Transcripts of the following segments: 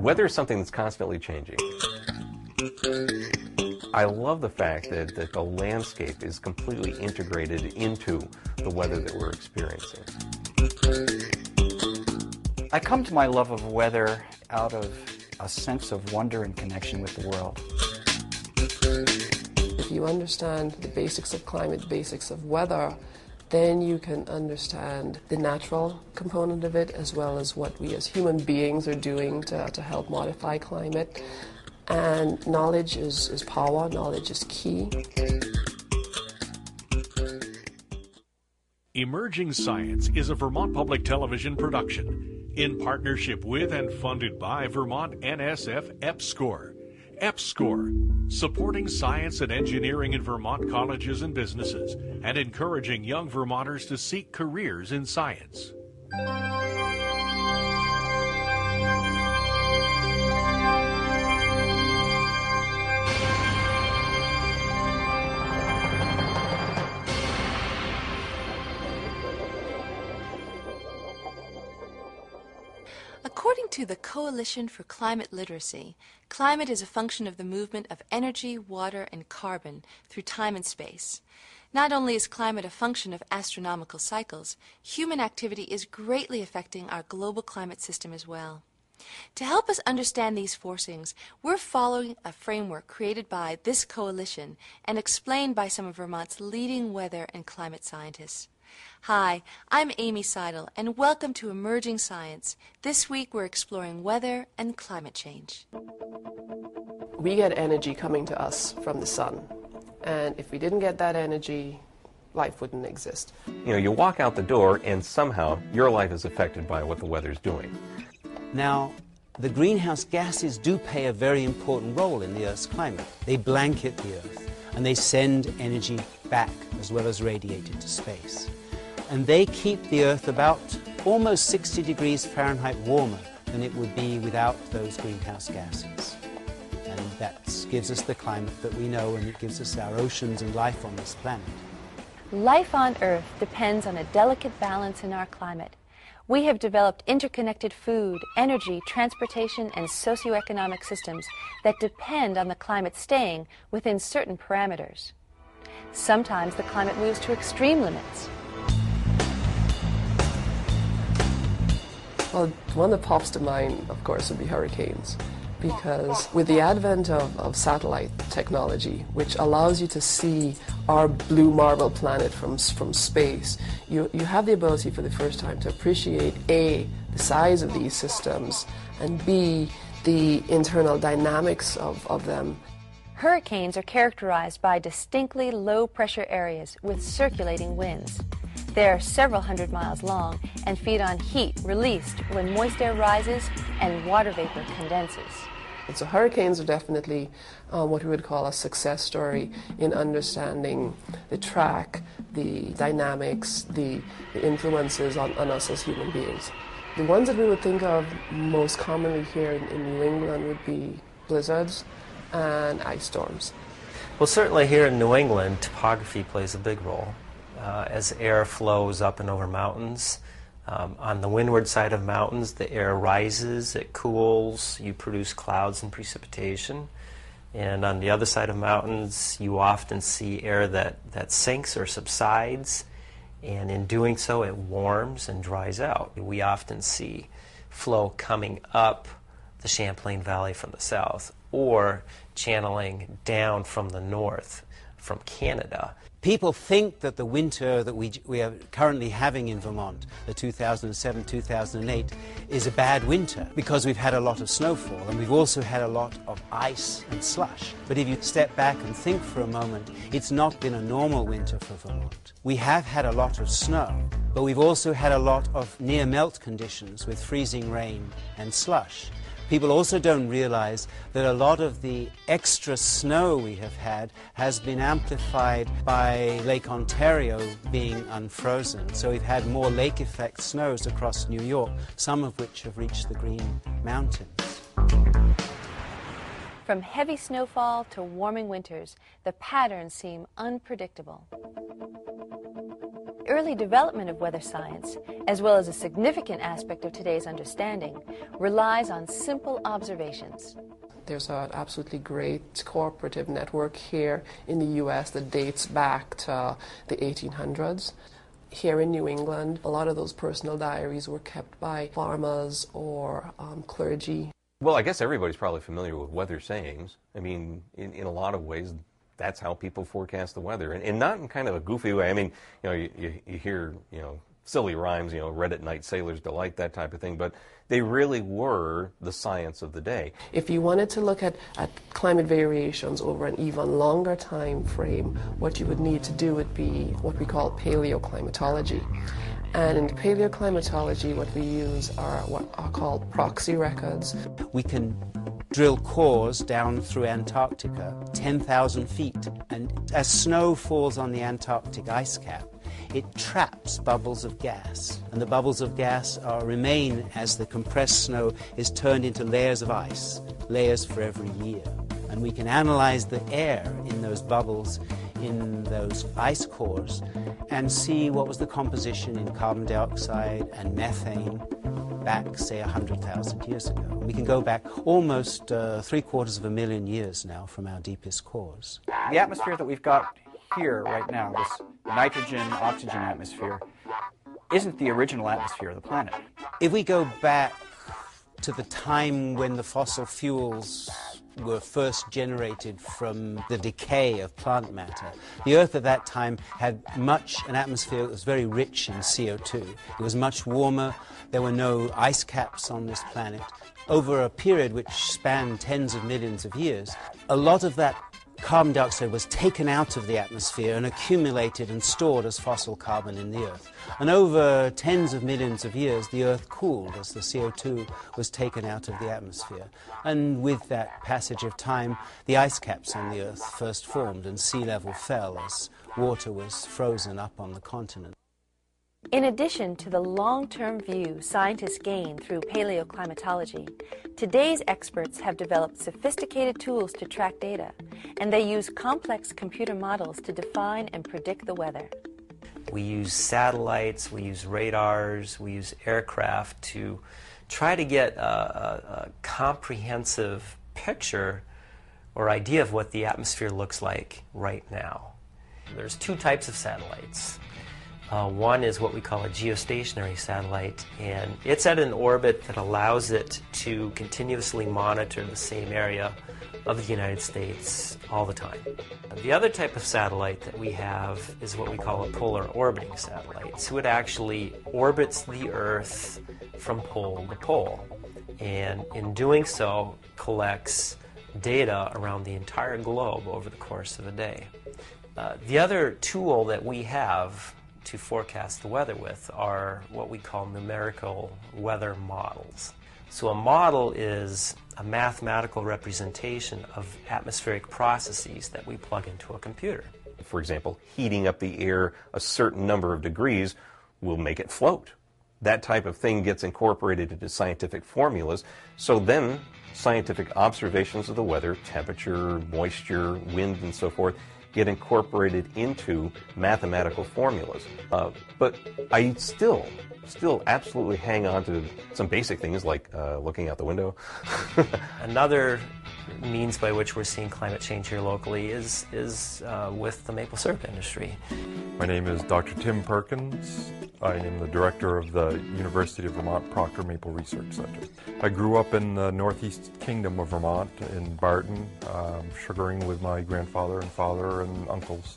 Weather is something that's constantly changing. I love the fact that the landscape is completely integrated into the weather that we're experiencing. I come to my love of weather out of a sense of wonder and connection with the world. If you understand the basics of climate, basics of weather, then you can understand the natural component of it as well as what we as human beings are doing to help modify climate. And knowledge is power, knowledge is key. Emerging Science is a Vermont Public Television production in partnership with and funded by Vermont NSF EPSCoR. EPSCoR, supporting science and engineering in Vermont colleges and businesses and encouraging young Vermonters to seek careers in science. According to the Coalition for Climate Literacy, climate is a function of the movement of energy, water, and carbon through time and space. Not only is climate a function of astronomical cycles, human activity is greatly affecting our global climate system as well. To help us understand these forcings, we're following a framework created by this coalition and explained by some of Vermont's leading weather and climate scientists. Hi, I'm Amy Seidel, and welcome to Emerging Science. This week we're exploring weather and climate change. We get energy coming to us from the sun, and if we didn't get that energy, life wouldn't exist. You know, you walk out the door and somehow your life is affected by what the weather's doing. Now, the greenhouse gases do play a very important role in the Earth's climate. They blanket the Earth, and they send energy back as well as radiate into space. And they keep the Earth about almost 60 degrees Fahrenheit warmer than it would be without those greenhouse gases. And that gives us the climate that we know, and it gives us our oceans and life on this planet. Life on Earth depends on a delicate balance in our climate. We have developed interconnected food, energy, transportation, and socioeconomic systems that depend on the climate staying within certain parameters. Sometimes the climate moves to extreme limits. Well, one that pops to mind, of course, would be hurricanes. Because with the advent of satellite technology, which allows you to see our blue marble planet from space, you have the ability for the first time to appreciate A, the size of these systems, and B, the internal dynamics of them. Hurricanes are characterized by distinctly low-pressure areas with circulating winds. They are several hundred miles long and feed on heat released when moist air rises and water vapor condenses. And so hurricanes are definitely what we would call a success story in understanding the track, the dynamics, the influences on us as human beings. The ones that we would think of most commonly here in New England would be blizzards and ice storms. Well, certainly here in New England, topography plays a big role. As air flows up and over mountains, on the windward side of mountains, the air rises, it cools, you produce clouds and precipitation. And on the other side of mountains, you often see air that sinks or subsides, and in doing so, it warms and dries out. We often see flow coming up the Champlain Valley from the south, or channeling down from the north, from Canada. People think that the winter that we are currently having in Vermont, the 2007-2008, is a bad winter because we've had a lot of snowfall and we've also had a lot of ice and slush. But if you step back and think for a moment, it's not been a normal winter for Vermont. We have had a lot of snow, but we've also had a lot of near melt conditions with freezing rain and slush. People also don't realize that a lot of the extra snow we have had has been amplified by Lake Ontario being unfrozen. So we've had more lake effect snows across New York, some of which have reached the Green Mountains. From heavy snowfall to warming winters, the patterns seem unpredictable. Early development of weather science, as well as a significant aspect of today's understanding, relies on simple observations. There's an absolutely great cooperative network here in the U.S. that dates back to the 1800s. Here in New England, a lot of those personal diaries were kept by farmers or clergy. Well, I guess everybody's probably familiar with weather sayings. I mean, in a lot of ways, that's how people forecast the weather, and not in kind of a goofy way. I mean, you hear, silly rhymes, red at night, sailor's delight, that type of thing, but they really were the science of the day. If you wanted to look at climate variations over an even longer time frame, what you would need to do would be what we call paleoclimatology. And in paleoclimatology, what we use are what are called proxy records. We can drill cores down through Antarctica, 10,000 feet, and as snow falls on the Antarctic ice cap, it traps bubbles of gas, and the bubbles of gas remain as the compressed snow is turned into layers of ice, layers for every year. And we can analyze the air in those bubbles, in those ice cores, and see what was the composition in carbon dioxide and methane back, say, 100,000 years ago. We can go back almost 750,000 years now from our deepest cores. The atmosphere that we've got here right now, this nitrogen-oxygen atmosphere, isn't the original atmosphere of the planet. If we go back to the time when the fossil fuels were first generated from the decay of plant matter, the Earth at that time had an atmosphere that was very rich in CO2. It was much warmer. There were no ice caps on this planet. Over a period which spanned tens of millions of years, a lot of that carbon dioxide was taken out of the atmosphere and accumulated and stored as fossil carbon in the Earth. And over tens of millions of years, the Earth cooled as the CO2 was taken out of the atmosphere. And with that passage of time, the ice caps on the Earth first formed and sea level fell as water was frozen up on the continent. In addition to the long-term view scientists gain through paleoclimatology, today's experts have developed sophisticated tools to track data, and they use complex computer models to define and predict the weather. We use satellites, we use radars, we use aircraft to try to get a comprehensive picture or idea of what the atmosphere looks like right now. There's two types of satellites. One is what we call a geostationary satellite, and it's at an orbit that allows it to continuously monitor the same area of the United States all the time. The other type of satellite that we have is what we call a polar orbiting satellite. So it actually orbits the Earth from pole to pole, and in doing so collects data around the entire globe over the course of a day. The other tool that we have to forecast the weather with are what we call numerical weather models. So a model is a mathematical representation of atmospheric processes that we plug into a computer. For example, heating up the air a certain number of degrees will make it float. That type of thing gets incorporated into scientific formulas, so then scientific observations of the weather, temperature, moisture, wind, and so forth, get incorporated into mathematical formulas. But I still absolutely hang on to some basic things like looking out the window. Another means by which we're seeing climate change here locally is with the maple syrup industry. My name is Dr. Tim Perkins. I am the director of the University of Vermont Proctor Maple Research Center. I grew up in the Northeast Kingdom of Vermont in Barton, sugaring with my grandfather and father and uncles.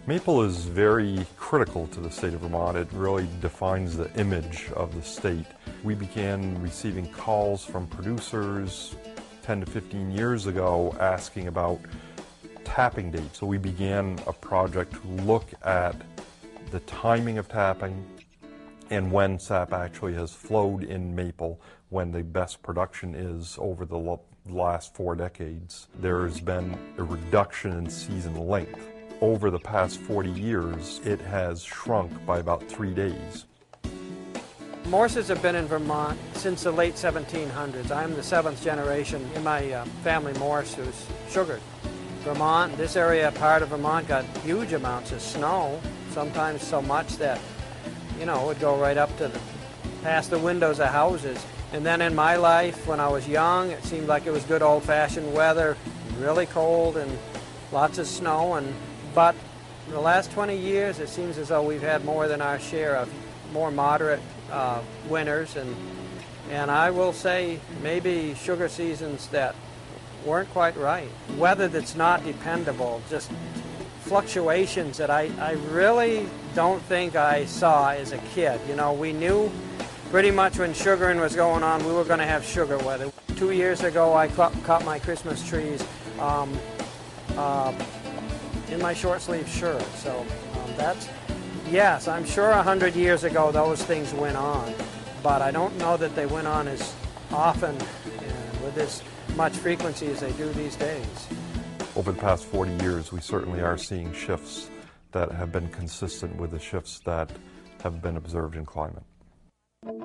Maple is very critical to the state of Vermont. It really defines the image of the state. We began receiving calls from producers 10 to 15 years ago asking about tapping dates. So we began a project to look at the timing of tapping and when sap actually has flowed in maple, when the best production is over the last 4 decades. There's been a reduction in season length. Over the past 40 years, it has shrunk by about 3 days. Morses have been in Vermont since the late 1700s. I'm the 7th generation in my family Morse who's sugared. Vermont, this area, part of Vermont, got huge amounts of snow sometimes so much that, you know, it would go right up to past the windows of houses. And then in my life, when I was young, it seemed like it was good old-fashioned weather, really cold and lots of snow. But in the last 20 years, it seems as though we've had more than our share of more moderate winters. And I will say maybe sugar seasons that weren't quite right. Weather that's not dependable, just fluctuations that I really don't think I saw as a kid. You know, we knew pretty much when sugaring was going on, we were going to have sugar weather. 2 years ago, I caught my Christmas trees in my short sleeve shirt. So that's, yes, I'm sure 100 years ago those things went on, but I don't know that they went on as often and with as much frequency as they do these days. Over the past 40 years, we certainly are seeing shifts that have been consistent with the shifts that have been observed in climate.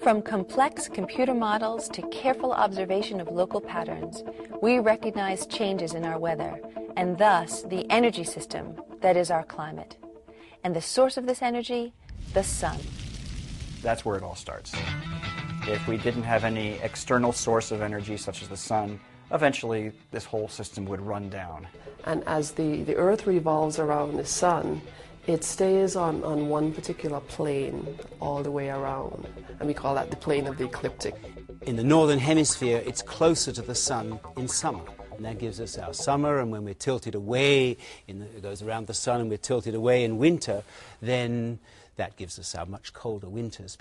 From complex computer models to careful observation of local patterns, we recognize changes in our weather, and thus the energy system that is our climate. And the source of this energy, the sun. That's where it all starts. If we didn't have any external source of energy, such as the sun, eventually this whole system would run down. And as the Earth revolves around the sun, it stays on one particular plane all the way around, and we call that the plane of the ecliptic. In the northern hemisphere, it's closer to the sun in summer, and that gives us our summer. And when we're tilted away, it goes around the sun, and we're tilted away in winter, then that gives us our much colder winters.